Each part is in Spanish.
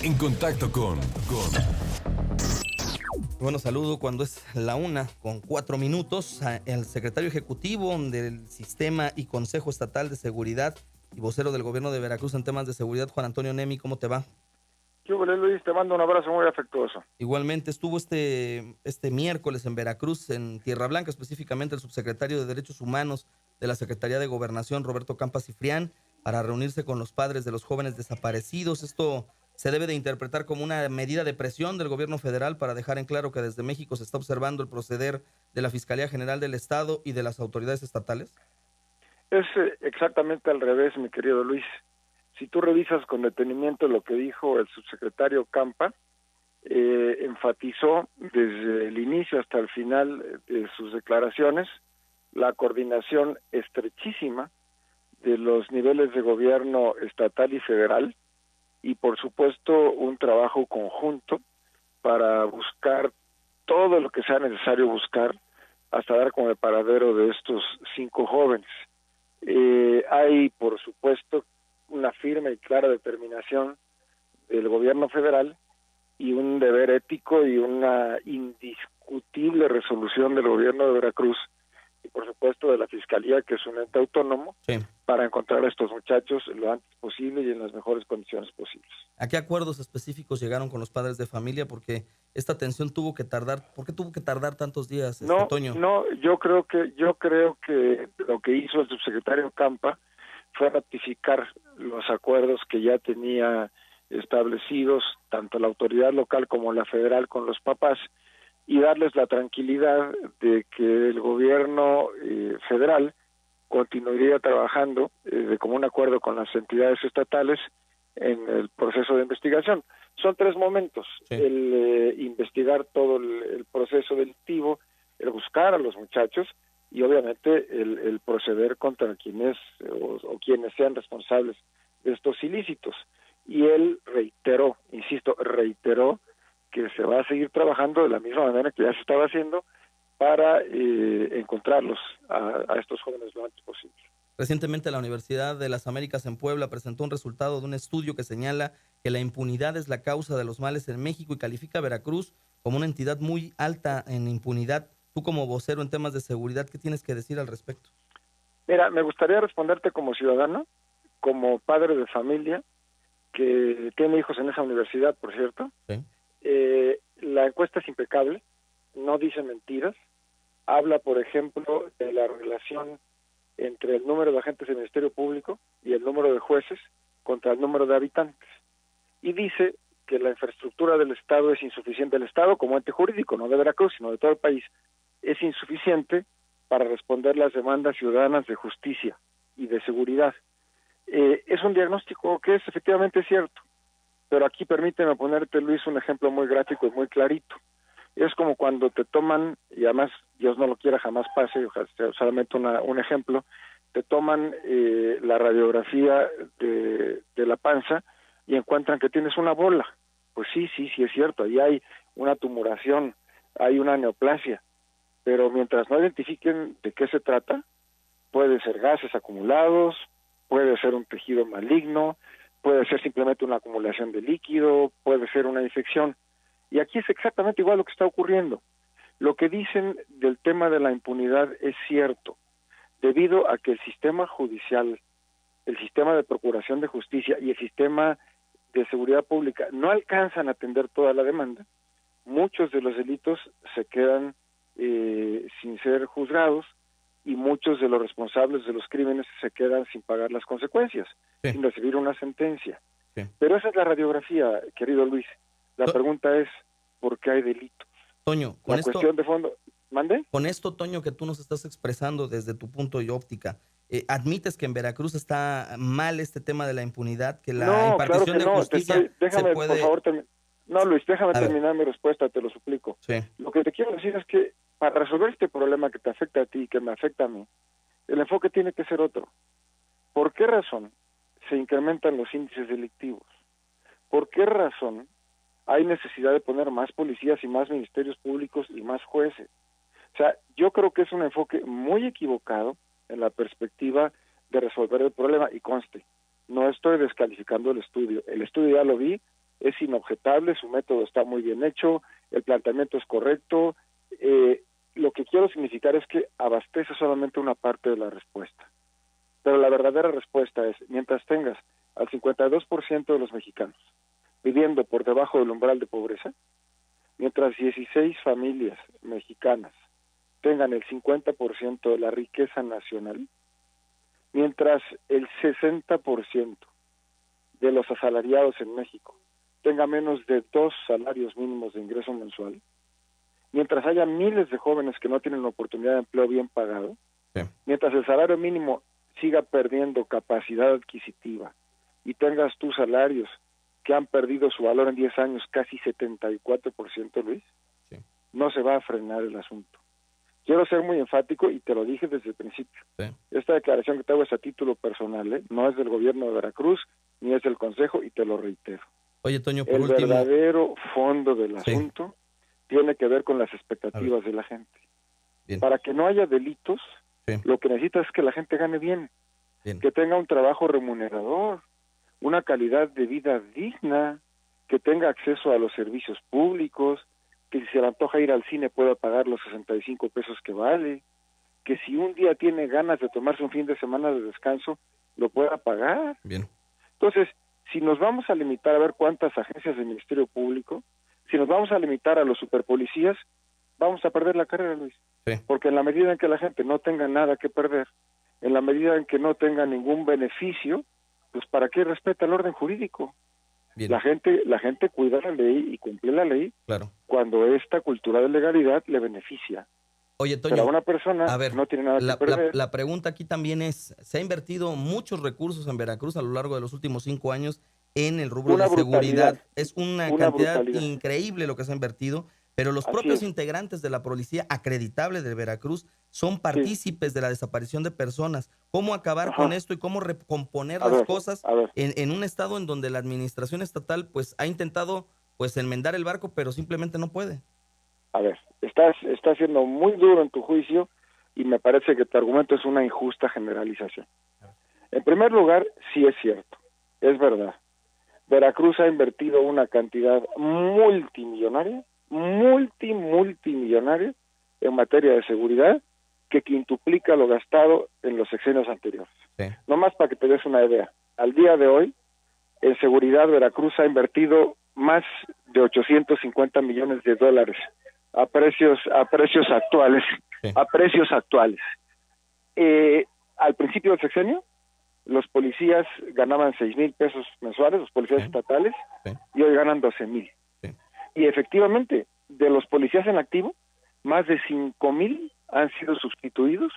en contacto con... Bueno, saludo cuando es la 1:04 al secretario ejecutivo del Sistema y Consejo Estatal de Seguridad y vocero del gobierno de Veracruz en temas de seguridad, Juan Antonio Nemi. ¿Cómo te va? ¿Qué hubo, Luis? Te mando un abrazo muy afectuoso. Igualmente estuvo este miércoles en Veracruz, en Tierra Blanca, específicamente el subsecretario de Derechos Humanos de la Secretaría de Gobernación, Roberto Campa Cifrián, para reunirse con los padres de los jóvenes desaparecidos. Esto se debe de interpretar como una medida de presión del gobierno federal para dejar en claro que desde México se está observando el proceder de la Fiscalía General del Estado y de las autoridades estatales. Es exactamente al revés, mi querido Luis. Si tú revisas con detenimiento lo que dijo el subsecretario Campa, enfatizó desde el inicio hasta el final de sus declaraciones la coordinación estrechísima de los niveles de gobierno estatal y federal y por supuesto un trabajo conjunto para buscar todo lo que sea necesario buscar hasta dar con el paradero de estos 5 jóvenes. Hay por supuesto una firme y clara determinación del gobierno federal y un deber ético y una indiscutible resolución del gobierno de Veracruz y por supuesto de la Fiscalía, que es un ente autónomo, Sí. para encontrar a estos muchachos lo antes posible y en las mejores condiciones posibles. ¿A qué acuerdos específicos llegaron con los padres de familia? Porque esta atención tuvo que tardar. ¿Por qué tuvo que tardar tantos días, Toño? Yo creo que lo que hizo el subsecretario Campa fue ratificar los acuerdos que ya tenía establecidos tanto la autoridad local como la federal con los papás y darles la tranquilidad de que el gobierno federal continuaría trabajando de común acuerdo con las entidades estatales en el proceso de investigación. Son 3 momentos: sí. El investigar todo el proceso delictivo, el buscar a los muchachos y obviamente el proceder contra quienes o quienes sean responsables de estos ilícitos. Y él reiteró que se va a seguir trabajando de la misma manera que ya se estaba haciendo para encontrarlos a estos jóvenes lo antes posible. Recientemente la Universidad de las Américas en Puebla presentó un resultado de un estudio que señala que la impunidad es la causa de los males en México y califica a Veracruz como una entidad muy alta en impunidad. Tú como vocero en temas de seguridad, ¿qué tienes que decir al respecto? Mira, me gustaría responderte como ciudadano, como padre de familia, que tiene hijos en esa universidad, por cierto. Sí. La encuesta es impecable, no dice mentiras, habla, por ejemplo, de la relación entre el número de agentes del Ministerio Público y el número de jueces contra el número de habitantes. Y dice que la infraestructura del Estado es insuficiente. El Estado, como ente jurídico, no de Veracruz, sino de todo el país, es insuficiente para responder las demandas ciudadanas de justicia y de seguridad. Es un diagnóstico que es efectivamente cierto, pero aquí permíteme ponerte, Luis, un ejemplo muy gráfico y muy clarito. Es como cuando te toman, y además Dios no lo quiera jamás pase, solamente un ejemplo, te toman la radiografía de la panza y encuentran que tienes una bola. Pues sí es cierto, ahí hay una tumoración, hay una neoplasia, pero mientras no identifiquen de qué se trata, puede ser gases acumulados, puede ser un tejido maligno, puede ser simplemente una acumulación de líquido, puede ser una infección. Y aquí es exactamente igual lo que está ocurriendo. Lo que dicen del tema de la impunidad es cierto, debido a que el sistema judicial, el sistema de procuración de justicia y el sistema de seguridad pública no alcanzan a atender toda la demanda. Muchos de los delitos se quedan sin ser juzgados y muchos de los responsables de los crímenes se quedan sin pagar las consecuencias, sí, sin recibir una sentencia. Sí. Pero esa es la radiografía, querido Luis. La pregunta es, ¿por qué hay delitos? Toño, con la cuestión de fondo, ¿mande? Con esto, Toño, que tú nos estás expresando desde tu punto de óptica, ¿admites que en Veracruz está mal este tema de la impunidad, que la impartición de justicia déjame, se puede... por favor, Luis, déjame terminar mi respuesta, te lo suplico. Sí. Lo que te quiero decir es que para resolver este problema que te afecta a ti y que me afecta a mí, el enfoque tiene que ser otro. ¿Por qué razón se incrementan los índices delictivos? ¿Por qué razón hay necesidad de poner más policías y más ministerios públicos y más jueces? O sea, yo creo que es un enfoque muy equivocado en la perspectiva de resolver el problema, y conste, no estoy descalificando el estudio ya lo vi, es inobjetable, su método está muy bien hecho, el planteamiento es correcto. Lo que quiero significar es que abastece solamente una parte de la respuesta. Pero la verdadera respuesta es, mientras tengas al 52% de los mexicanos viviendo por debajo del umbral de pobreza, mientras 16 familias mexicanas tengan el 50% de la riqueza nacional, mientras el 60% de los asalariados en México tenga menos de 2 salarios mínimos de ingreso mensual, mientras haya miles de jóvenes que no tienen oportunidad de empleo bien pagado, Sí. mientras el salario mínimo siga perdiendo capacidad adquisitiva y tengas tus salarios que han perdido su valor en 10 años casi 74%, Luis, Sí. no se va a frenar el asunto. Quiero ser muy enfático y te lo dije desde el principio. Sí. Esta declaración que te hago es a título personal, no es del gobierno de Veracruz, ni es del Consejo, y te lo reitero. Oye, Toño, por El último, verdadero fondo del Sí. asunto tiene que ver con las A expectativas de la gente. bien, Para que no haya delitos, Sí. lo que necesita es que la gente gane bien, bien. que tenga un trabajo remunerador, una calidad de vida digna, que tenga acceso a los servicios públicos, que si se le antoja ir al cine pueda pagar los 65 pesos que vale, que si un día tiene ganas de tomarse un fin de semana de descanso, lo pueda pagar. Bien. Entonces, si nos vamos a limitar a ver cuántas agencias del Ministerio Público, si nos vamos a limitar a los superpolicías, vamos a perder la carrera, Luis. Sí. Porque en la medida en que la gente no tenga nada que perder, en la medida en que no tenga ningún beneficio, pues ¿para qué respeta el orden jurídico? Bien. La gente cuida la ley y cumple la ley Claro. cuando esta cultura de legalidad le beneficia. Oye, Pero a Toño, una persona a ver, no tiene nada que perder. la pregunta aquí también es, se ha invertido muchos recursos en Veracruz a lo largo de los últimos 5 años en el rubro Una de seguridad. brutalidad. Es una Una cantidad brutalidad. increíble lo que se ha invertido, pero los Así propios es. integrantes de la policía acreditable de Veracruz son partícipes de la desaparición de personas. ¿Cómo acabar Ajá. con esto y cómo recomponer A las ver, cosas a ver. en un estado en donde la administración estatal pues ha intentado pues enmendar el barco, pero simplemente no puede? A ver, estás siendo muy duro en tu juicio y me parece que tu argumento es una injusta generalización. En primer lugar, sí es cierto, es verdad. Veracruz ha invertido una cantidad multimillonaria en materia de seguridad que quintuplica lo gastado en los sexenios anteriores. Sí. No más para que te des una idea. Al día de hoy, en seguridad Veracruz ha invertido más de 850 millones de dólares a precios actuales. Sí. A precios actuales. Al principio del sexenio, los policías ganaban 6,000 pesos mensuales, los policías Sí. estatales, Sí. y hoy ganan 12,000. Sí. Y efectivamente, de los policías en activo, más de 5,000 han sido sustituidos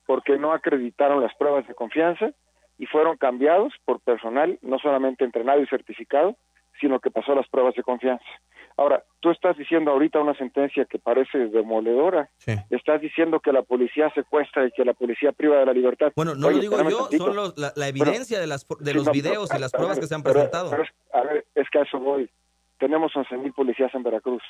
porque no acreditaron las pruebas de confianza y fueron cambiados por personal no solamente entrenado y certificado, sino que pasó las pruebas de confianza. Ahora, tú estás diciendo ahorita una sentencia que parece demoledora. Sí. Estás diciendo que la policía secuestra y que la policía priva de la libertad. Bueno, no Oye, lo digo espérame yo, tantito. son la evidencia de Sí, los no, videos y las a pruebas ver, que se han pero presentado. a ver, es que a eso voy. Tenemos 11,000 policías en Veracruz.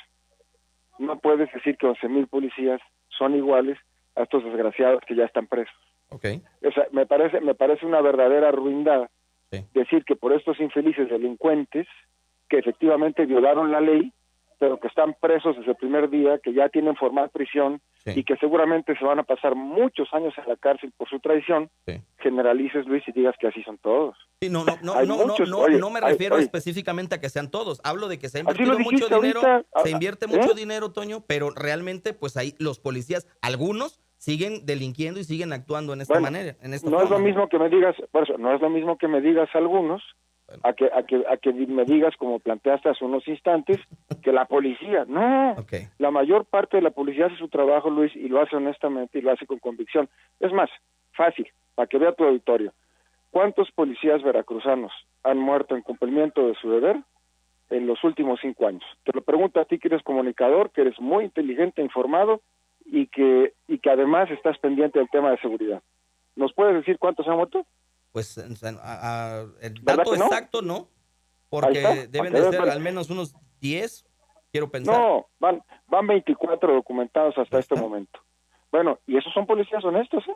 No puedes decir que 11,000 policías son iguales a estos desgraciados que ya están presos. Ok, O sea, me parece una verdadera ruindad sí. decir que por estos infelices delincuentes que efectivamente violaron la ley, pero que están presos desde el primer día, que ya tienen formal prisión Sí. y que seguramente se van a pasar muchos años en la cárcel por su traición, Sí. generalices, Luis, y digas que así son todos. Sí, no Hay muchos, oye, me hay- refiero oye. específicamente a que sean todos. Hablo de que se ha Así lo invertido mucho dijiste dinero, ahorita. se invierte mucho dinero, Toño, pero realmente, pues ahí los policías, algunos siguen delinquiendo y siguen actuando en esta Bueno, manera, en esta no es lo forma. mismo que me digas, por eso, no es lo mismo que me digas algunos, Bueno. a que me digas, como planteaste hace unos instantes, que la policía, no, Ok, la mayor parte de la policía hace su trabajo, Luis, y lo hace honestamente y lo hace con convicción. Es más, fácil, para que vea tu auditorio. ¿Cuántos policías veracruzanos han muerto en cumplimiento de su deber en los últimos 5 años? Te lo pregunto a ti, que eres comunicador, que eres muy inteligente, informado y que además estás pendiente del tema de seguridad. ¿Nos puedes decir cuántos han muerto? pues el ¿Verdad dato que no? exacto no, Ahí porque está, deben para de que ser veas. al menos unos 10, quiero pensar. No, van 24 documentados hasta Ahí este está. momento. Bueno, y esos son policías honestos, ¿eh?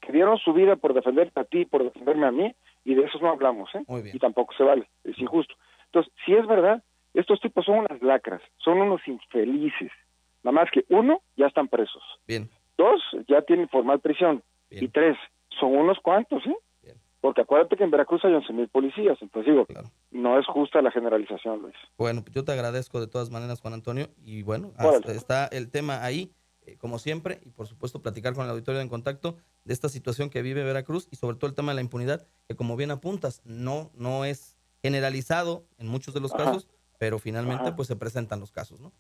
Que dieron su vida por defenderte a ti, por defenderme a mí, y de esos no hablamos, ¿eh? Muy bien. Y tampoco se vale, es injusto. Entonces, si es verdad, estos tipos son unas lacras, son unos infelices. Nada más que uno, ya están presos. Bien. Dos, ya tienen formal prisión. Bien. Y tres, son unos cuantos, ¿sí? Bien. Porque acuérdate que en Veracruz hay 11,000 policías. Entonces digo, Claro. no es justa la generalización, Luis. Bueno, yo te agradezco de todas maneras, Juan Antonio, y bueno, Órale. está el tema ahí, como siempre, y por supuesto platicar con el auditorio en contacto de esta situación que vive Veracruz y sobre todo el tema de la impunidad, que como bien apuntas, no es generalizado en muchos de los Ajá. casos, pero finalmente Ajá. pues se presentan los casos, ¿no?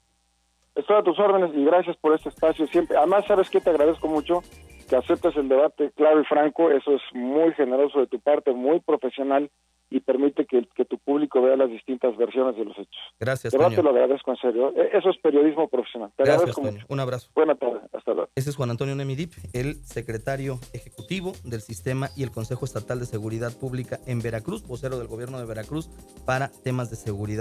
Estoy a tus órdenes y gracias por este espacio siempre. Además, ¿sabes qué? Te agradezco mucho que aceptes el debate claro y franco. Eso es muy generoso de tu parte, muy profesional y permite que tu público vea las distintas versiones de los hechos. Gracias, De verdad te Toño. lo agradezco en serio. Eso es periodismo profesional. Te Gracias, agradezco Toño. mucho. Un abrazo. Buena tarde. Hasta luego. Ese es Juan Antonio Nemidip, el secretario ejecutivo del Sistema y el Consejo Estatal de Seguridad Pública en Veracruz, vocero del gobierno de Veracruz para temas de seguridad.